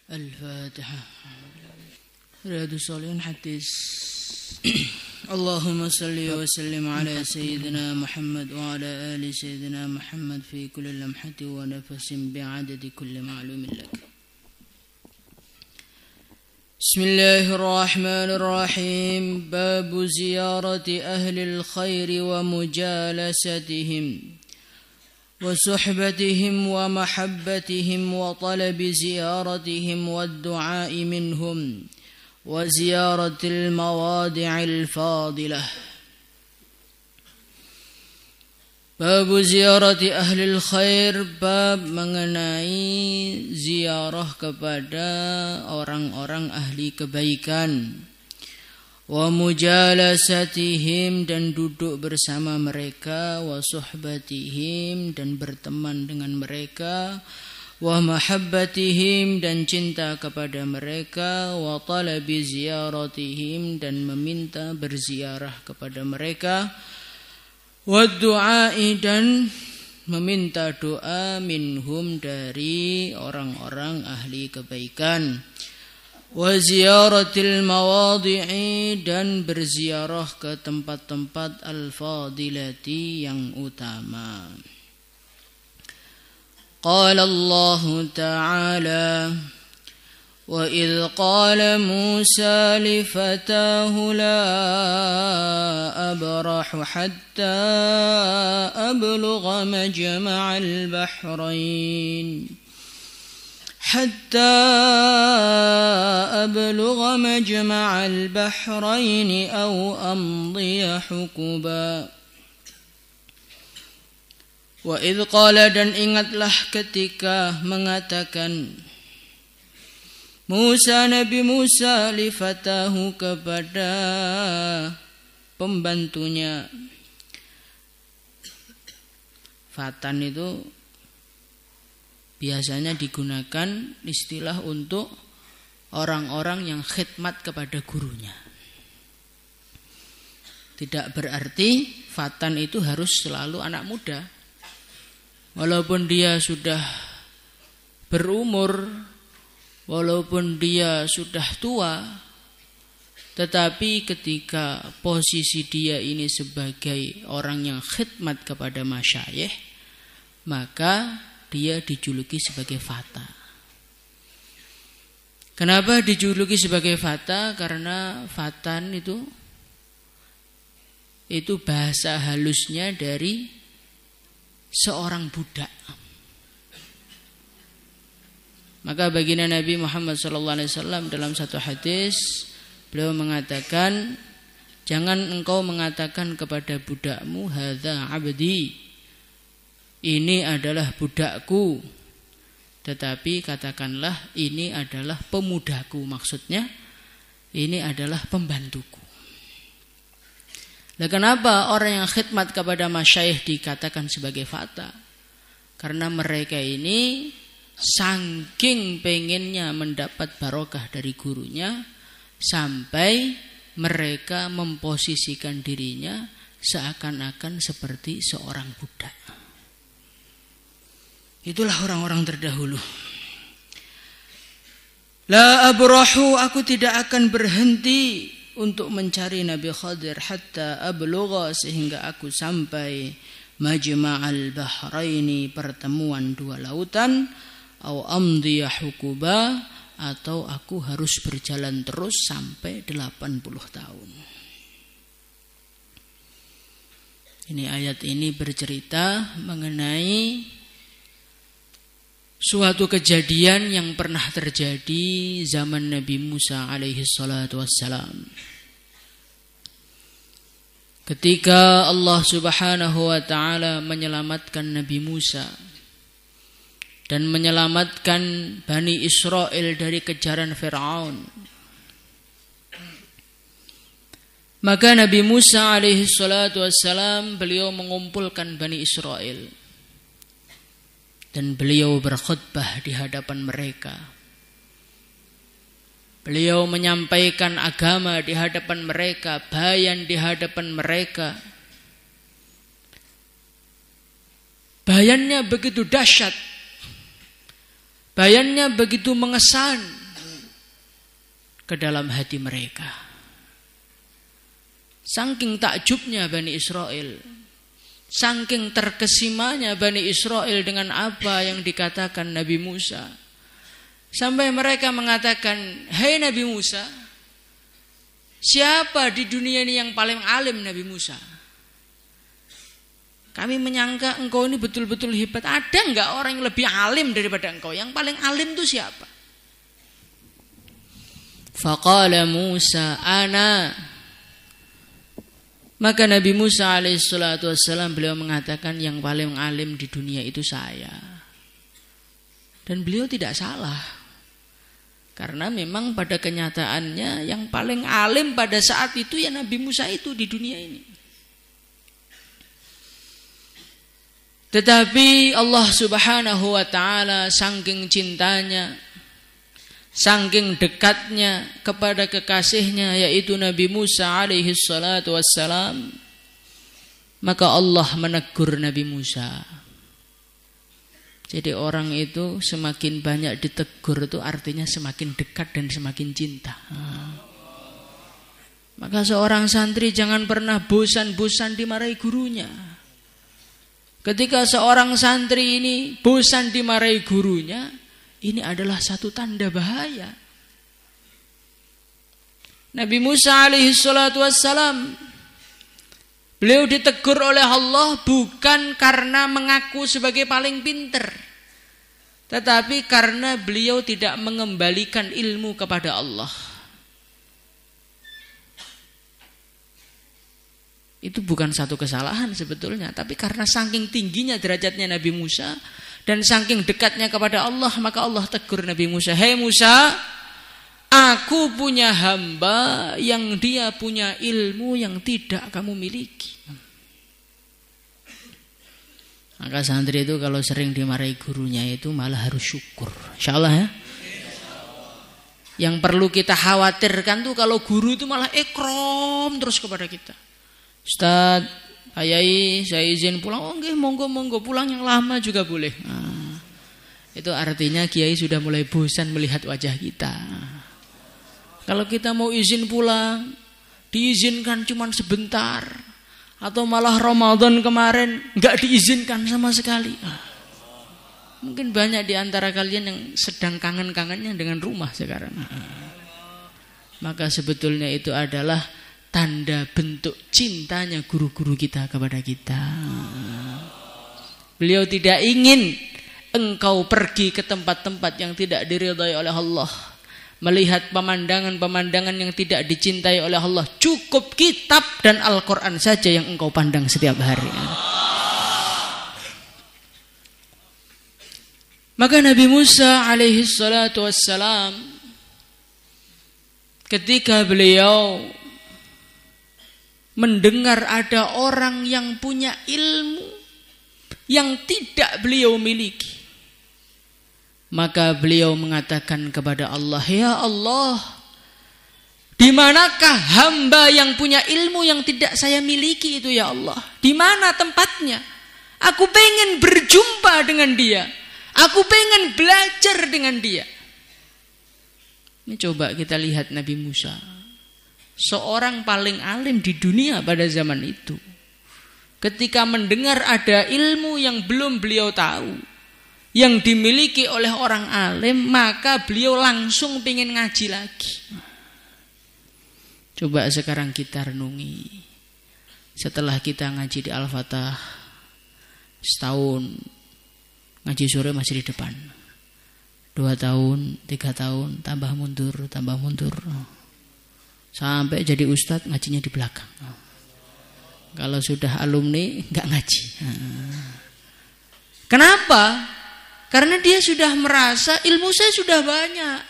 الفاتحة. رياض الصالحين حديث. اللهم صل وسلم على سيدنا محمد وعلى آل سيدنا محمد في كل لمحة ونفس بعدد كل معلوم لك. بسم الله الرحمن الرحيم. باب زيارة أهل الخير ومجالستهم وصحبتهم ومحبتهم وطلب زيارتهم والدعاء منهم وزيارة المواضع الفاضلة. Bab ziarati ahlil khair, bab mengenai ziarah kepada orang-orang ahli kebaikan. Wa mujalasatihim, dan duduk bersama mereka. Wa suhbatihim, dan berteman dengan mereka. Wa mahabbatihim, dan cinta kepada mereka. Wa talabi ziyaratihim, dan meminta berziarah kepada mereka. Wa du'ai, dan meminta doa minhum, dari orang-orang ahli kebaikan. Wa ziyaratil mawadhi'i, dan berziarah ke tempat-tempat al-fadilati, yang utama. Qala Allah Ta'ala: wa idh qala Musa li fatahu la abrahu hatta ablugha majma'al bahrain aw amdiya hukuba. Wa idh qala, dan ingatlah ketika mengatakan Musa, Nabi Musa, li fatahu, kepada pembantunya. Fatan itu biasanya digunakan istilah untuk orang-orang yang khidmat kepada gurunya. Tidak berarti fatan itu harus selalu anak muda. Walaupun dia sudah berumur, walaupun dia sudah tua, tetapi ketika posisi dia ini sebagai orang yang khidmat kepada masyayikh, maka dia dijuluki sebagai fata. Kenapa dijuluki sebagai fata? Karena fatan itu bahasa halusnya dari seorang budak. Maka baginda Nabi Muhammad SAW dalam satu hadis, beliau mengatakan, jangan engkau mengatakan kepada budakmu hadza abdi, ini adalah budakku, tetapi katakanlah ini adalah pemudaku. Maksudnya ini adalah pembantuku. Nah, kenapa orang yang khidmat kepada masyayikh dikatakan sebagai fata? Karena mereka ini saking pengennya mendapat barokah dari gurunya, sampai mereka memposisikan dirinya seakan-akan seperti seorang budak. Itulah orang-orang terdahulu. La abrahu, aku tidak akan berhenti untuk mencari Nabi Khadir hatta ablugha, sehingga aku sampai majma'al bahraini, pertemuan dua lautan, au amdiya hukuba, atau aku harus berjalan terus sampai 80 tahun. Ini ayat ini bercerita mengenai suatu kejadian yang pernah terjadi zaman Nabi Musa alaihi salatu wassalam. Ketika Allah Subhanahu wa ta'ala menyelamatkan Nabi Musa dan menyelamatkan Bani Israel dari kejaran Fir'aun, maka Nabi Musa alaihi salatu wassalam, beliau mengumpulkan Bani Israel dan beliau berkhutbah di hadapan mereka. Beliau menyampaikan agama di hadapan mereka, bayan di hadapan mereka. Bayannya begitu dahsyat, bayannya begitu mengesan, ke dalam hati mereka. Saking takjubnya Bani Israel, saking terkesimanya Bani Israel dengan apa yang dikatakan Nabi Musa, sampai mereka mengatakan, "Hei Nabi Musa, siapa di dunia ini yang paling alim Nabi Musa? Kami menyangka engkau ini betul-betul hebat. Ada enggak orang yang lebih alim daripada engkau? Yang paling alim itu siapa?" Faqala Musa, "Ana." Maka Nabi Musa alaihissalatu wassalam beliau mengatakan, yang paling alim di dunia itu saya. Dan beliau tidak salah. Karena memang pada kenyataannya yang paling alim pada saat itu ya Nabi Musa itu di dunia ini. Tetapi Allah Subhanahu wa taala saking cintanya, saking dekatnya kepada kekasihnya yaitu Nabi Musa alaihi salatu wassalam, maka Allah menegur Nabi Musa. Jadi orang itu semakin banyak ditegur itu artinya semakin dekat dan semakin cinta. Maka seorang santri jangan pernah bosan-bosan dimarahi gurunya. Ketika seorang santri ini bosan dimarahi gurunya, ini adalah satu tanda bahaya. Nabi Musa alaihi salatu wassalam, beliau ditegur oleh Allah bukan karena mengaku sebagai paling pinter, tetapi karena beliau tidak mengembalikan ilmu kepada Allah. Itu bukan satu kesalahan sebetulnya, tapi karena saking tingginya derajatnya Nabi Musa dan saking dekatnya kepada Allah, maka Allah tegur Nabi Musa, "Hei Musa, aku punya hamba yang dia punya ilmu yang tidak kamu miliki." Maka santri itu kalau sering dimarahi gurunya itu malah harus syukur. Insyaallah ya. Yang perlu kita khawatirkan tuh kalau guru itu malah ikram terus kepada kita. "Ustaz, Pak Yai, saya izin pulang." "Oh nggih, monggo pulang yang lama juga boleh." Itu artinya kiai sudah mulai bosan melihat wajah kita. Kalau kita mau izin pulang, diizinkan cuma sebentar, atau malah Ramadan kemarin nggak diizinkan sama sekali. Mungkin banyak di antara kalian yang sedang kangen-kangennya dengan rumah sekarang. Maka sebetulnya itu adalah tanda bentuk cintanya guru-guru kita kepada kita. Beliau tidak ingin engkau pergi ke tempat-tempat yang tidak diridhai oleh Allah, melihat pemandangan-pemandangan yang tidak dicintai oleh Allah. Cukup kitab dan Al-Quran saja yang engkau pandang setiap hari. Maka Nabi Musa alaihi salatu wassalam, ketika beliau mendengar ada orang yang punya ilmu yang tidak beliau miliki, maka beliau mengatakan kepada Allah, "Ya Allah, di manakah hamba yang punya ilmu yang tidak saya miliki itu ya Allah? Di mana tempatnya? Aku pengen berjumpa dengan dia. Aku pengen belajar dengan dia." Ini coba kita lihat Nabi Musa, seorang paling alim di dunia pada zaman itu. Ketika mendengar ada ilmu yang belum beliau tahu, yang dimiliki oleh orang alim, maka beliau langsung pengen ngaji lagi. Coba sekarang kita renungi. Setelah kita ngaji di Al-Fatah setahun, ngaji sore masih di depan, 2 tahun, 3 tahun, tambah mundur, sampai jadi ustadz ngajinya di belakang. Kalau sudah alumni nggak ngaji. Kenapa? Karena dia sudah merasa ilmu saya sudah banyak,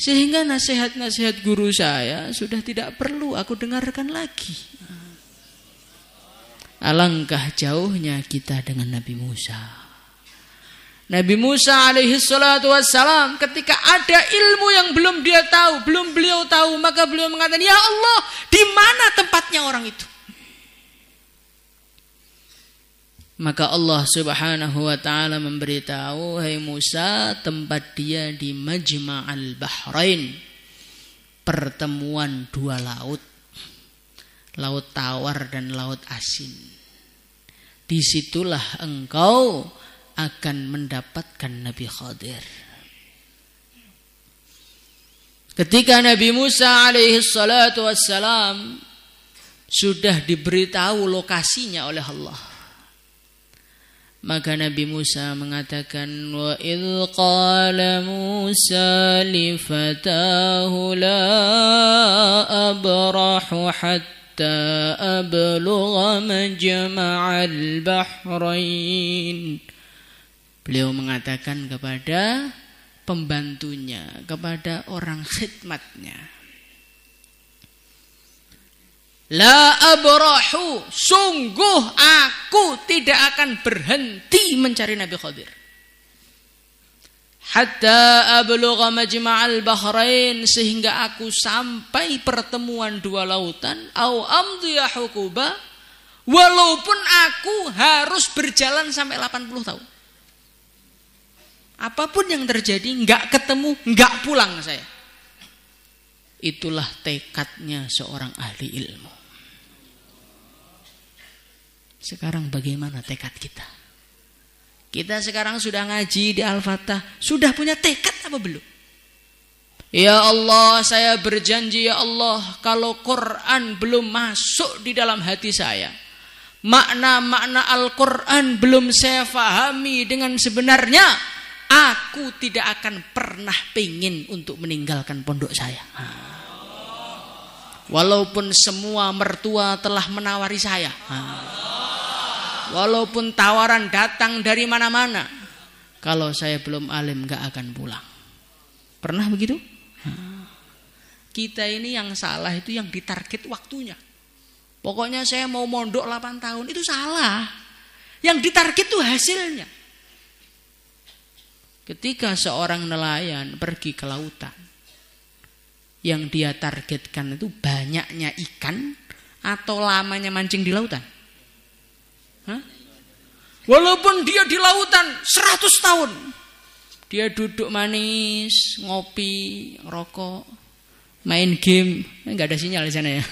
sehingga nasihat-nasihat guru saya sudah tidak perlu aku dengarkan lagi. Alangkah jauhnya kita dengan Nabi Musa. Nabi Musa alaihi salatu wassalam, ketika ada ilmu yang belum beliau tahu, maka beliau mengatakan, "Ya Allah, di mana tempatnya orang itu?" Maka Allah Subhanahu wa taala memberitahu, "Hai Musa, tempat dia di Majma'al Bahrain." pertemuan dua laut, laut tawar dan laut asin. Disitulah engkau akan mendapatkan Nabi Khadir. Ketika Nabi Musa alaihi salatu wassalam sudah diberitahu lokasinya oleh Allah, maka Nabi Musa mengatakan, wa idh qala Musa li fatahu la abrahu hatta ablugha majma'al bahrain. Beliau mengatakan kepada pembantunya, kepada orang khidmatnya, la abrahu, sungguh aku tidak akan berhenti mencari Nabi Khadir. Hatta ablugha majma'al bahrain, sehingga aku sampai pertemuan dua lautan, au amdiya hukuba, walaupun aku harus berjalan sampai 80 tahun. Apapun yang terjadi, enggak ketemu, enggak pulang saya. Itulah tekadnya seorang ahli ilmu. Sekarang bagaimana tekad kita? Kita sekarang sudah ngaji di Al-Fatah, sudah punya tekad apa belum? Ya Allah, saya berjanji ya Allah, kalau Quran belum masuk di dalam hati saya, makna-makna Al-Quran belum saya fahami dengan sebenarnya, aku tidak akan pernah pengen untuk meninggalkan pondok saya. Walaupun semua mertua telah menawari saya, walaupun tawaran datang dari mana-mana, kalau saya belum alim gak akan pulang. Pernah begitu? Kita ini yang salah itu yang ditarget waktunya. Pokoknya saya mau mondok 8 tahun, itu salah. Yang ditarget itu hasilnya. Ketika seorang nelayan pergi ke lautan, yang dia targetkan itu banyaknya ikan atau lamanya mancing di lautan? Walaupun dia di lautan 100 tahun, dia duduk manis, ngopi, rokok, main game, nggak ada sinyal di sana ya.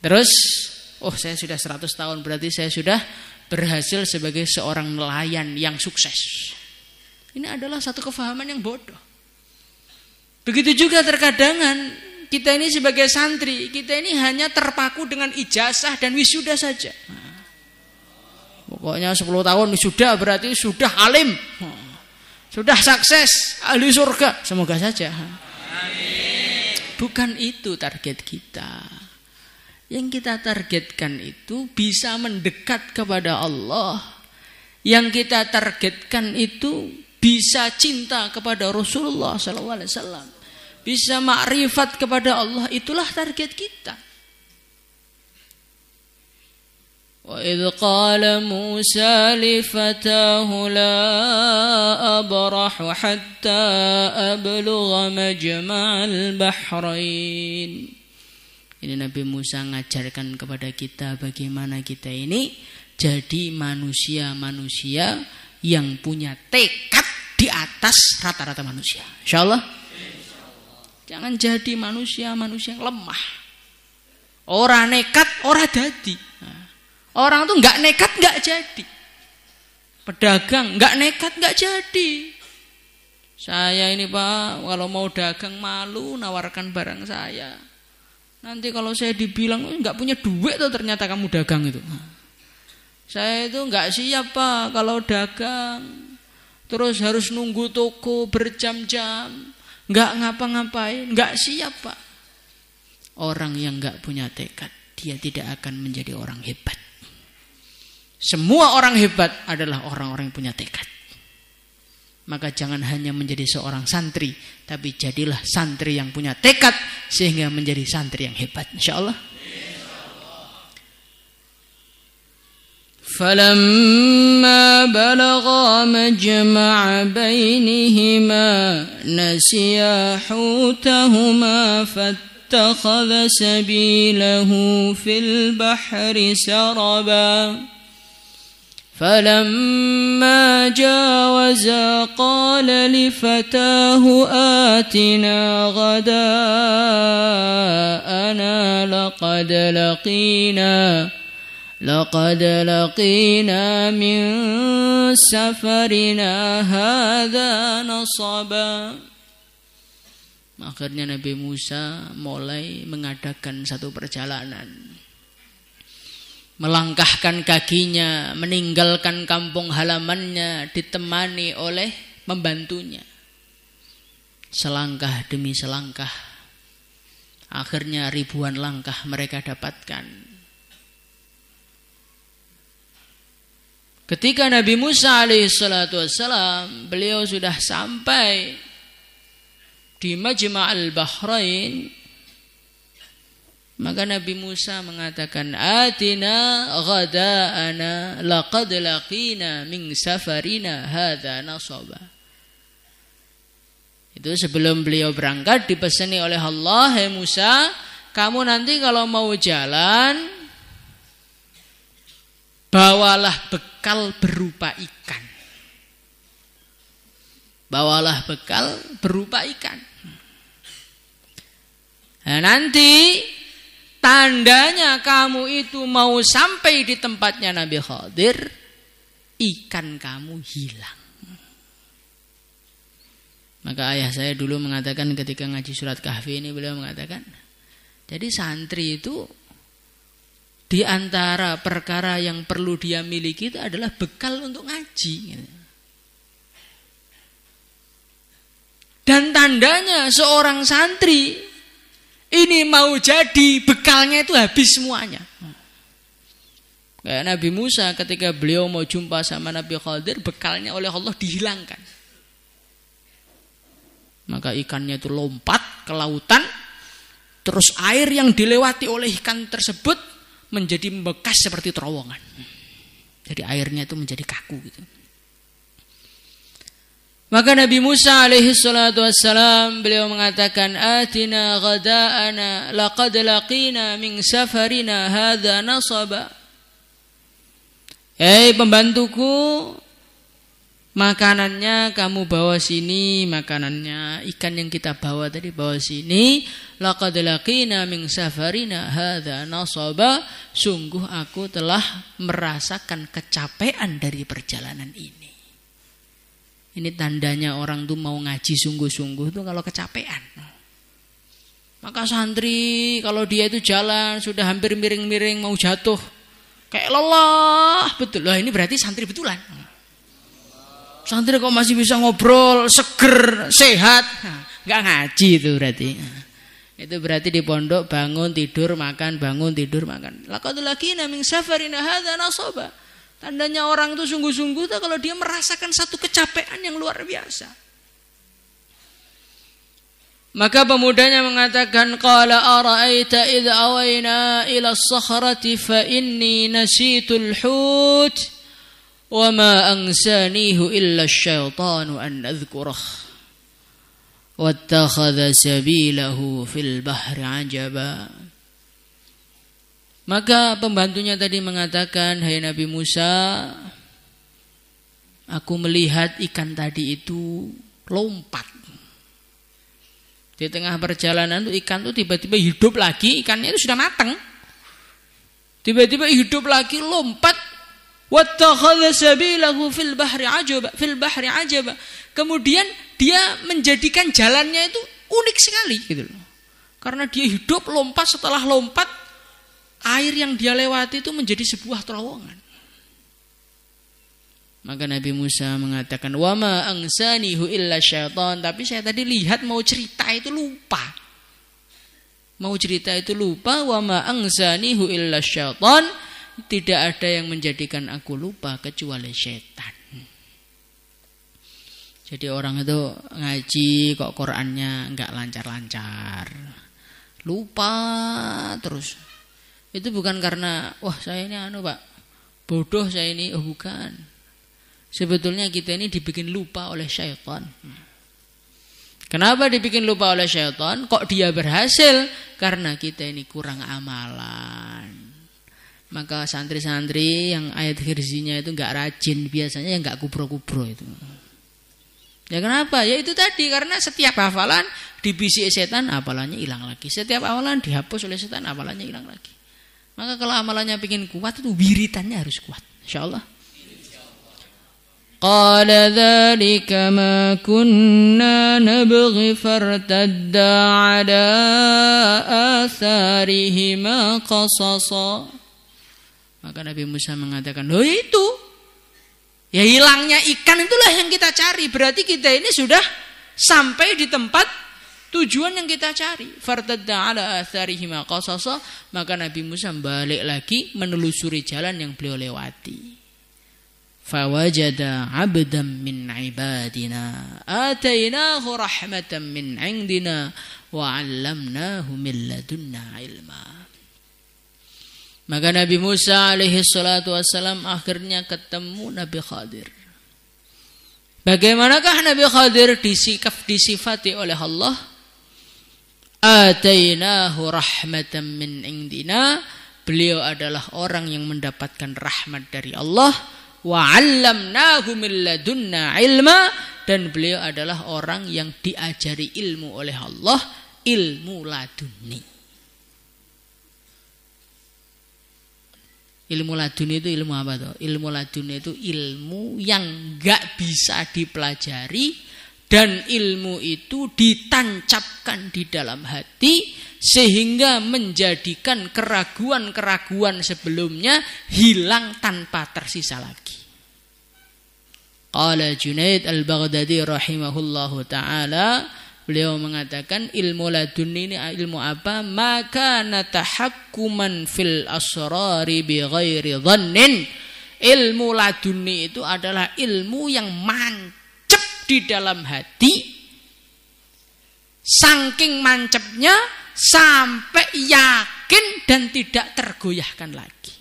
Terus, oh saya sudah 100 tahun, berarti saya sudah berhasil sebagai seorang nelayan yang sukses. Ini adalah satu kefahaman yang bodoh. Begitu juga terkadangan kita ini sebagai santri, kita ini hanya terpaku dengan ijazah dan wisuda saja. Pokoknya 10 tahun wisuda berarti sudah alim, sudah sukses, ahli surga. Semoga saja. Bukan itu target kita. Yang kita targetkan itu bisa mendekat kepada Allah. Yang kita targetkan itu bisa cinta kepada Rasulullah SAW, bisa makrifat kepada Allah. Itulah target kita. Wa idh qala Musa li fatahu la abrahu hatta ablugha majma'al bahrain. Ini Nabi Musa ngajarkan kepada kita bagaimana kita ini jadi manusia-manusia yang punya tekad di atas rata-rata manusia. Insyaallah. Jangan jadi manusia-manusia yang lemah. Orang nekat, orang dadi. Orang tuh nggak nekat nggak jadi. Pedagang nggak nekat nggak jadi. Saya ini Pak, kalau mau dagang malu nawarkan barang saya. Nanti kalau saya dibilang nggak punya duit tuh ternyata kamu dagang itu. Saya itu nggak siap Pak kalau dagang. Terus harus nunggu toko berjam-jam, nggak ngapa-ngapain, nggak siap Pak. Orang yang nggak punya tekad, dia tidak akan menjadi orang hebat. Semua orang hebat adalah orang-orang yang punya tekad. Maka jangan hanya menjadi seorang santri, tapi jadilah santri yang punya tekad sehingga menjadi santri yang hebat, insyaallah. Falamma balagha majma'a bainihima nasiya hutahuma fattakhadha sabilahu fil bahri saraba فلما جاوزا قال لفتاه آتنا غداءنا لقد لقينا من سفرنا هذا نصبا. Akhirnya Nabi Musa mulai mengadakan satu perjalanan, melangkahkan kakinya, meninggalkan kampung halamannya, ditemani oleh pembantunya. Selangkah demi selangkah, akhirnya ribuan langkah mereka dapatkan. Ketika Nabi Musa alaihissalatu wassalam, beliau sudah sampai di Majma'al Bahrain, maka Nabi Musa mengatakan, atina ghada'ana laqad laqina min safarina hadza nasaba. Itu sebelum beliau berangkat dipesani oleh Allah, hai Musa, kamu nanti kalau mau jalan bawalah bekal berupa ikan. Bawalah bekal berupa ikan. Nah, nanti tandanya kamu itu mau sampai di tempatnya Nabi Khadir, ikan kamu hilang. Maka ayah saya dulu mengatakan ketika ngaji surat Kahfi ini, beliau mengatakan, jadi santri itu di antara perkara yang perlu dia miliki itu adalah bekal untuk ngaji. Dan tandanya seorang santri ini mau jadi bekalnya itu habis semuanya. Kayak Nabi Musa ketika beliau mau jumpa sama Nabi Khadir, bekalnya oleh Allah dihilangkan. Maka ikannya itu lompat ke lautan, terus air yang dilewati oleh ikan tersebut menjadi bekas seperti terowongan. Jadi airnya itu menjadi kaku gitu. Maka Nabi Musa alaihi salatu wassalam beliau mengatakan, atina ghada'ana laqad laqina min safarina hadza nasaba. Hei pembantuku, makanannya kamu bawa sini, makanannya ikan yang kita bawa tadi bawa sini. Laqad laqina min safarina hadza nasaba. Sungguh aku telah merasakan kecapean dari perjalanan ini. Ini tandanya orang tuh mau ngaji sungguh-sungguh tuh kalau kecapean. Maka santri kalau dia itu jalan sudah hampir miring-miring mau jatuh, kayak lelah betul. Lah ini berarti santri betulan. Santri kok masih bisa ngobrol, seger, sehat, nggak ngaji itu berarti. Itu berarti di pondok bangun tidur makan, bangun tidur makan. Laqad laqina min safarina hadza nasaba. Tandanya orang itu sungguh-sungguh tuh kalau dia merasakan satu kecapean yang luar biasa. Maka pemudanya mengatakan, qala ara'aita idh awayna ila as-sakhrati fa inni nasitul hut wa ma ansanihu illa asy-syaitanu an adhkurah wattakhadha sabilahu fil bahri ajaba. Maka pembantunya tadi mengatakan, hai Nabi Musa, aku melihat ikan tadi itu lompat. Di tengah perjalanan itu ikan itu tiba-tiba hidup lagi, ikannya itu sudah matang. Tiba-tiba hidup lagi, lompat. Wattakhadha sabilahu fil bahri ajaba. Kemudian dia menjadikan jalannya itu unik sekali gitu loh. Karena dia hidup lompat, setelah lompat air yang dia lewati itu menjadi sebuah terowongan. Maka Nabi Musa mengatakan, wa ma angsanihu illa syaitan. Tapi saya tadi lihat mau cerita itu lupa. Wa ma angsanihu illa syaitan. Tidak ada yang menjadikan aku lupa kecuali syaitan. Jadi orang itu ngaji kok Qur'annya enggak lancar-lancar, lupa terus. Itu bukan karena wah saya ini Pak bodoh saya ini, oh bukan. Sebetulnya kita ini dibikin lupa oleh syaitan. Kenapa dibikin lupa oleh syaitan? Kok dia berhasil? Karena kita ini kurang amalan. Maka santri-santri yang ayat hirzinya itu enggak rajin, biasanya yang enggak kubro-kubro itu. Ya kenapa? Ya itu tadi, karena setiap hafalan dibisik setan, hafalannya hilang lagi. Setiap hafalan dihapus oleh setan, hafalannya hilang lagi. Maka kalau amalannya ingin kuat itu wiritannya harus kuat. Insyaallah. Qala dzalika ma kunna nabghi fartadda ala atharihima qasasa. Maka Nabi Musa mengatakan, "Oh itu. Ya hilangnya ikan itulah yang kita cari. Berarti kita ini sudah sampai di tempat tujuan yang kita cari." Fartadda ala atharihima qasasa. Maka Nabi Musa balik lagi menelusuri jalan yang beliau lewati. Fawajada 'abdan min 'ibadina atainahu rahmatan min 'indina wa 'allamnahu min ladunna 'ilma. Maka Nabi Musa alaihi salatu wassalam akhirnya ketemu Nabi Khadir. Bagaimanakah Nabi Khadir disifati oleh Allah? Atainahu rahmatan min 'indina. Beliau adalah orang yang mendapatkan rahmat dari Allah. Wa 'allamnahu min ladunna 'ilma, dan beliau adalah orang yang diajari ilmu oleh Allah, ilmu laduni. Ilmu laduni itu ilmu apa tuh? Ilmu laduni itu ilmu yang enggak bisa dipelajari, dan ilmu itu ditancapkan di dalam hati sehingga menjadikan keraguan-keraguan sebelumnya hilang tanpa tersisa lagi. Qala Junaid al-Baghdadi rahimahullahu ta'ala, beliau mengatakan ilmu laduni ini ilmu apa? Maka natahakkuman fil asrari bi ghairi dhannin. Ilmu laduni itu adalah ilmu yang mancep di dalam hati, saking mancepnya sampai yakin dan tidak tergoyahkan lagi.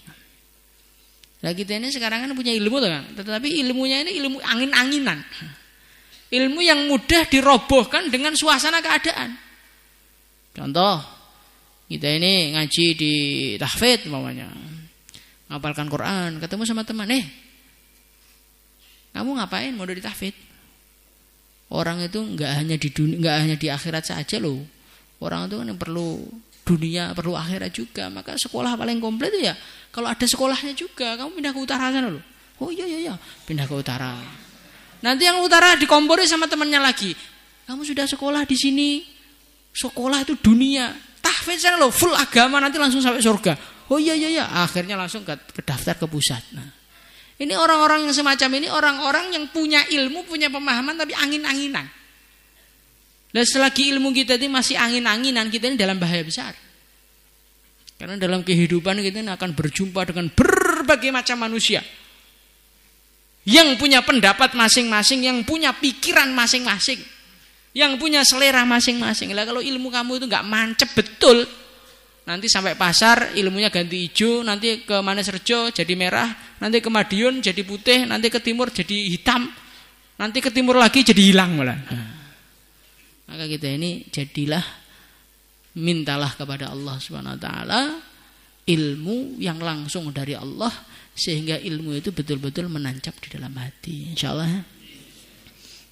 Nah kita ini sekarang kan punya ilmu tuh kan, tetapi ilmunya ini ilmu angin-anginan. Ilmu yang mudah dirobohkan dengan suasana keadaan. Contoh, kita ini ngaji di tahfidz umpamanya, ngapalkan Quran, ketemu sama teman, kamu ngapain mau di tahfidz? Orang itu enggak hanya di dunia, enggak hanya di akhirat saja loh. Orang itu kan yang perlu dunia, perlu akhirat juga. Maka sekolah paling komplit itu ya kalau ada sekolahnya juga. Kamu pindah ke utara sana loh. Oh iya, pindah ke utara. Nanti yang utara dikompori sama temannya lagi. Kamu sudah sekolah di sini. Sekolah itu dunia. Tahfidz sana loh, full agama, nanti langsung sampai surga. Oh iya. Akhirnya langsung ke daftar ke pusat. Nah, ini orang-orang yang semacam ini orang-orang yang punya ilmu, punya pemahaman tapi angin-anginan. Dan selagi ilmu kita ini masih angin-anginan, kita ini dalam bahaya besar. Karena dalam kehidupan kita ini akan berjumpa dengan berbagai macam manusia yang punya pendapat masing-masing, yang punya pikiran masing-masing, yang punya selera masing-masing. Lah kalau ilmu kamu itu nggak mancep betul, nanti sampai pasar ilmunya ganti hijau, nanti ke Manesrejo jadi merah, nanti ke Madiun jadi putih, nanti ke timur jadi hitam, nanti ke timur lagi jadi hilang malah. Maka kita ini jadilah, mintalah kepada Allah Subhanahu wa taala ilmu yang langsung dari Allah, sehingga ilmu itu betul-betul menancap di dalam hati, insyaallah.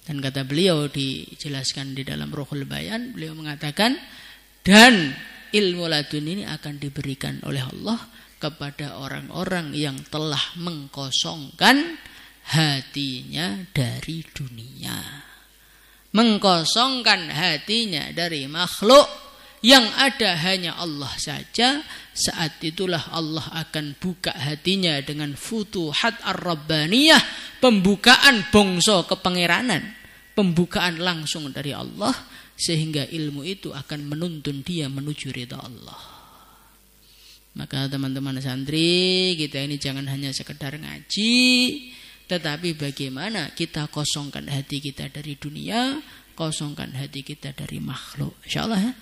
Dan kata beliau dijelaskan di dalam Ruhul Bayan, beliau mengatakan, dan ilmu ladun ini akan diberikan oleh Allah kepada orang-orang yang telah mengkosongkan hatinya dari dunia, mengkosongkan hatinya dari makhluk, yang ada hanya Allah saja. Saat itulah Allah akan buka hatinya dengan futuhat ar-rabbaniyah, pembukaan bongso kepangeranan, pembukaan langsung dari Allah, sehingga ilmu itu akan menuntun dia menuju ridha Allah. Maka teman-teman santri, kita ini jangan hanya sekedar ngaji, tetapi bagaimana kita kosongkan hati kita dari dunia, kosongkan hati kita dari makhluk, insyaallah ya.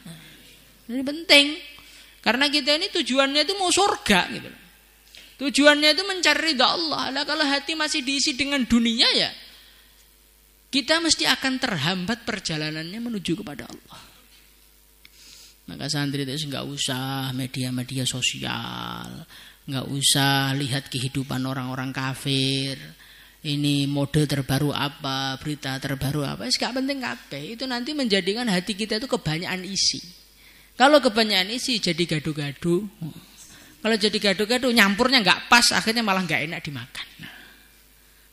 Ini penting. Karena kita ini tujuannya itu mau surga gitu. Tujuannya itu mencari ridha Allah. Lah kalau hati masih diisi dengan dunia ya, kita mesti akan terhambat perjalanannya menuju kepada Allah. Maka santri itu enggak usah media-media sosial, nggak usah lihat kehidupan orang-orang kafir. Ini mode terbaru apa, berita terbaru apa, gak penting kabeh. Itu nanti menjadikan hati kita itu kebanyakan isi. Kalau kebanyakan isi jadi gaduh-gaduh. Kalau jadi gaduh-gaduh nyampurnya nggak pas, akhirnya malah nggak enak dimakan.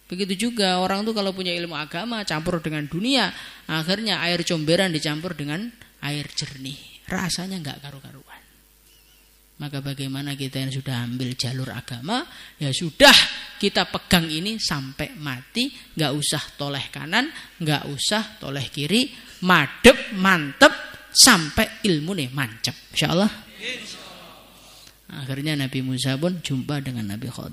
Begitu juga orang tuh kalau punya ilmu agama campur dengan dunia, akhirnya air comberan dicampur dengan air jernih. Rasanya nggak karu-karuan. Maka bagaimana kita yang sudah ambil jalur agama, ya sudah kita pegang ini sampai mati, nggak usah toleh kanan, nggak usah toleh kiri, madep, mantep sampai ilmu nih mancep. Insyaallah. Akhirnya Nabi Musa pun jumpa dengan Nabi Khadir.